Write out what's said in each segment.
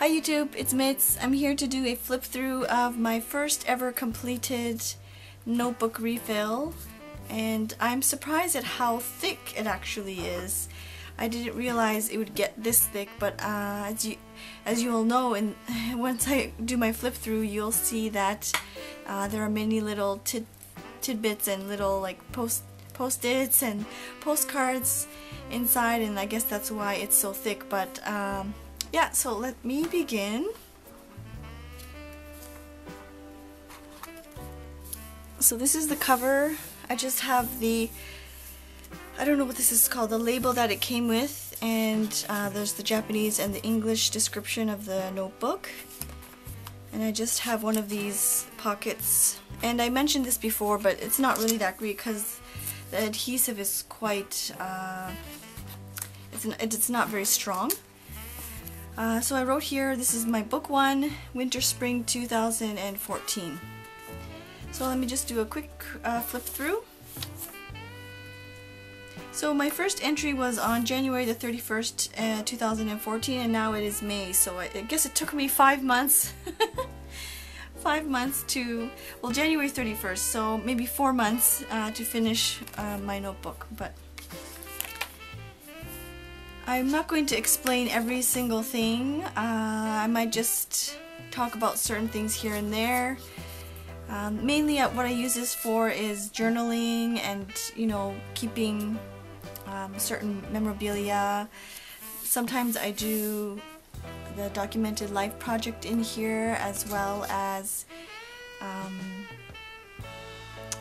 Hi YouTube, it's Mitz. I'm here to do a flip through of my first ever completed notebook refill, and I'm surprised at how thick it actually is. I didn't realize it would get this thick, but as you will know, and once I do my flip through, you'll see that there are many little tidbits and little like post-its and postcards inside, and I guess that's why it's so thick. But yeah, so let me begin. So this is the cover. I just have the, I don't know what this is called, the label that it came with, and there's the Japanese and the English description of the notebook. And I just have one of these pockets, and I mentioned this before, but it's not really that great because the adhesive is quite, it's not very strong. So I wrote here, this is my book 1, Winter Spring 2014. So let me just do a quick flip through. So my first entry was on January the 31st, 2014, and now it is May, so I guess it took me 5 months 5 months to, well, January 31st, so maybe 4 months to finish my notebook. But I'm not going to explain every single thing. I might just talk about certain things here and there. Mainly what I use this for is journaling and, you know, keeping certain memorabilia. Sometimes I do the documented life project in here, as well as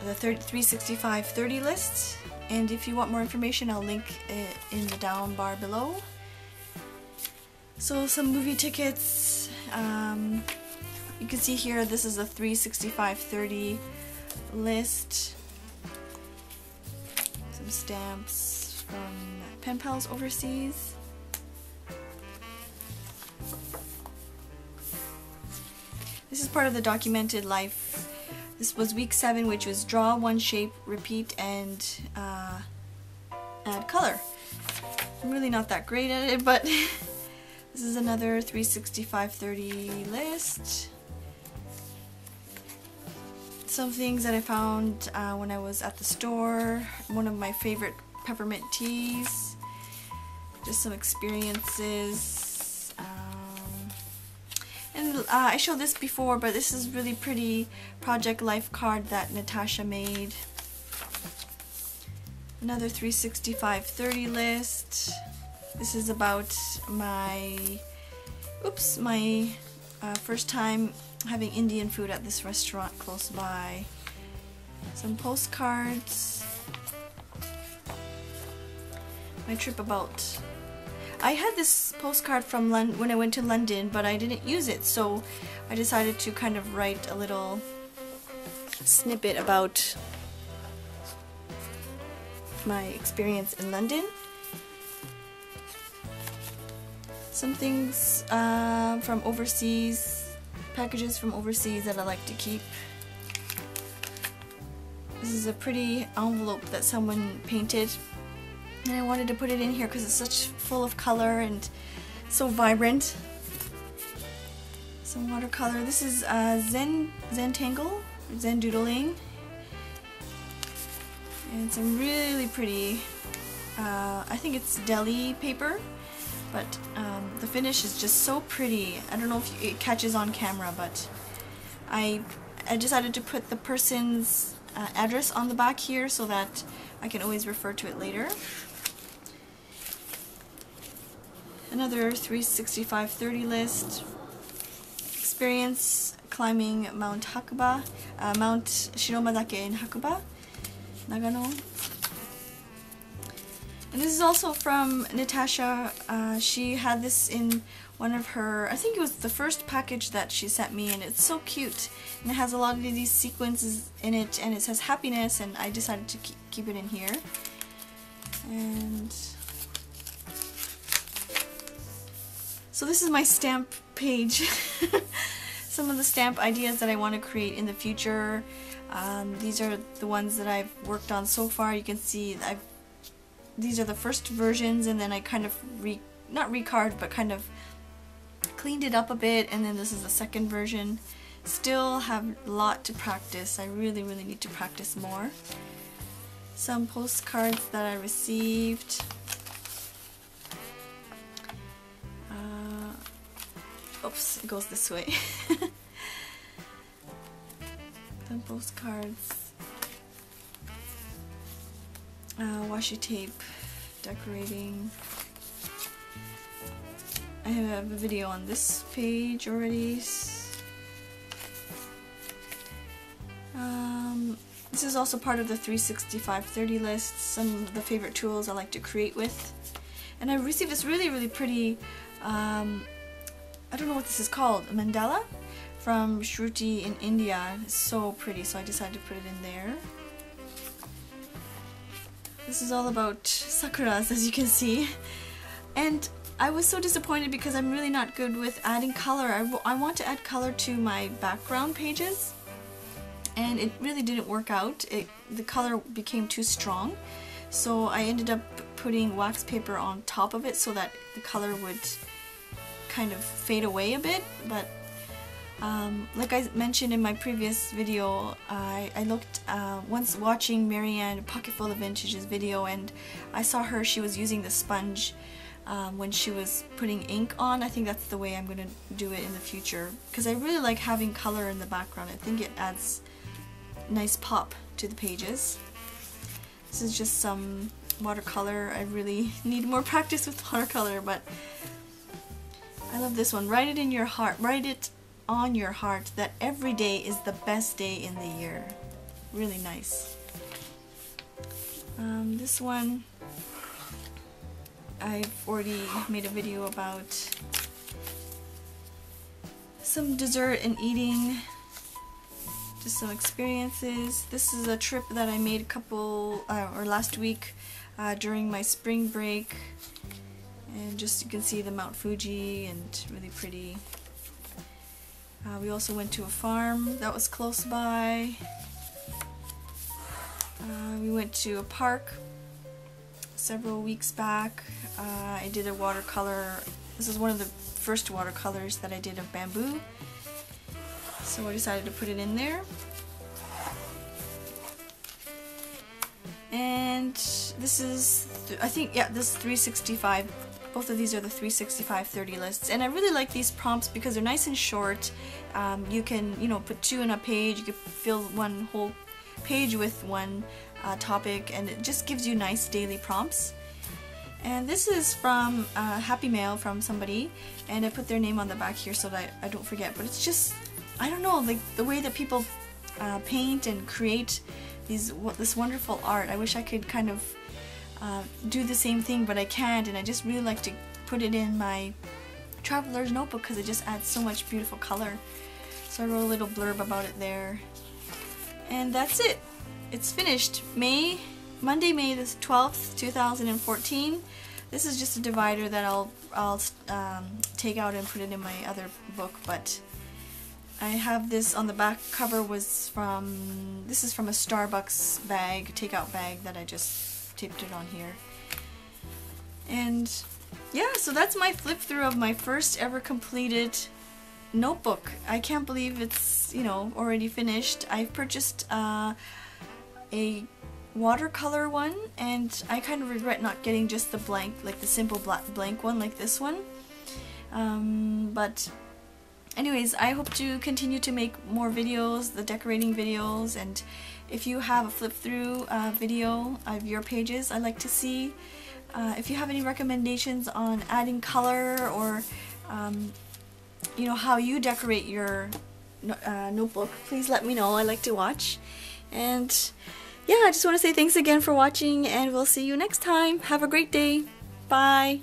the 365-30 list. And if you want more information, I'll link it in the down bar below. So some movie tickets. You can see here, this is a 365-30 list. Some stamps from pen pals overseas. This is part of the documented life. This was week 7, which was draw one shape, repeat, and add color. I'm really not that great at it, but this is another 365-30 list. Some things that I found when I was at the store. One of my favorite peppermint teas. Just some experiences. And I showed this before, but this is really pretty project life card that Natasha made. Another 365-30 list. This is about my first time having Indian food at this restaurant close by. Some postcards. My trip about... I had this postcard from when I went to London, but I didn't use it, so I decided to kind of write a little snippet about my experience in London. Some things from overseas, packages from overseas that I like to keep. This is a pretty envelope that someone painted, and I wanted to put it in here because it's such full of color and so vibrant. Some watercolor. This is Zentangle, Zen doodling, and some really pretty, I think it's deli paper, but the finish is just so pretty. I don't know if it catches on camera, but I decided to put the person's address on the back here so that I can always refer to it later. Another 365-30 list. Experience climbing Mount Hakuba, Mount Shiromadake in Hakuba, Nagano. And this is also from Natasha. She had this in one of her, I think it was the first package that she sent me, and it's so cute. And it has a lot of these sequences in it, and it says happiness, and I decided to keep it in here. And so this is my stamp page. Some of the stamp ideas that I want to create in the future. These are the ones that I've worked on so far. You can see these are the first versions, and then I kind of not recard, but kind of cleaned it up a bit, and then this is the second version. Still have a lot to practice. I really need to practice more. Some postcards that I received. Oops, it goes this way. Some postcards. Washi tape, decorating. I have a video on this page already. This is also part of the 365-30 list, some of the favorite tools I like to create with. And I received this really pretty, I don't know what this is called, a mandala from Shruti in India. It's so pretty, so I decided to put it in there. This is all about sakuras, as you can see. And I was so disappointed because I'm really not good with adding color. I want to add color to my background pages, and it really didn't work out. The color became too strong, so I ended up putting wax paper on top of it so that the color would kind of fade away a bit. But like I mentioned in my previous video, I looked once watching Marianne Pocketful of Vintage's video, and I saw she was using the sponge when she was putting ink on. I think that's the way I'm going to do it in the future, because I really like having color in the background. I think it adds nice pop to the pages. This is just some watercolor. I really need more practice with watercolor, but I love this one. Write it in your heart. Write it on your heart that every day is the best day in the year. Really nice. This one I've already made a video about. Some dessert and eating, just some experiences. This is a trip that I made last week during my spring break, and just you can see the Mount Fuji, and really pretty. We also went to a farm that was close by. We went to a park several weeks back. I did a watercolor. This is one of the first watercolors that I did of bamboo, so I decided to put it in there. And this is, I think, yeah, this is 365. Both of these are the 365-30 lists, and I really like these prompts because they're nice and short. You can, put 2 in a page. You can fill one whole page with one topic, and it just gives you nice daily prompts. And this is from Happy Mail from somebody, and I put their name on the back here so that I don't forget. But it's just, I don't know, like the way that people paint and create this wonderful art. I wish I could kind of do the same thing, but I can't, and I just really like to put it in my traveler's notebook because it just adds so much beautiful color. So I wrote a little blurb about it there. And that's it. It's finished. Monday, May the 12th, 2014. This is just a divider that I'll take out and put it in my other book, but I have this on the back cover this is from a Starbucks bag, takeout bag, that I just taped it on here. And yeah, so that's my flip through of my first ever completed notebook. I can't believe it's, already finished. I've purchased a watercolor one, and I kind of regret not getting just the blank, like the simple blank one like this one. But anyways, I hope to continue to make more videos, the decorating videos, and if you have a flip through video of your pages I'd like to see. If you have any recommendations on adding color, or how you decorate your notebook, please let me know. I like to watch. And yeah, I just want to say thanks again for watching, and we'll see you next time. Have a great day. Bye.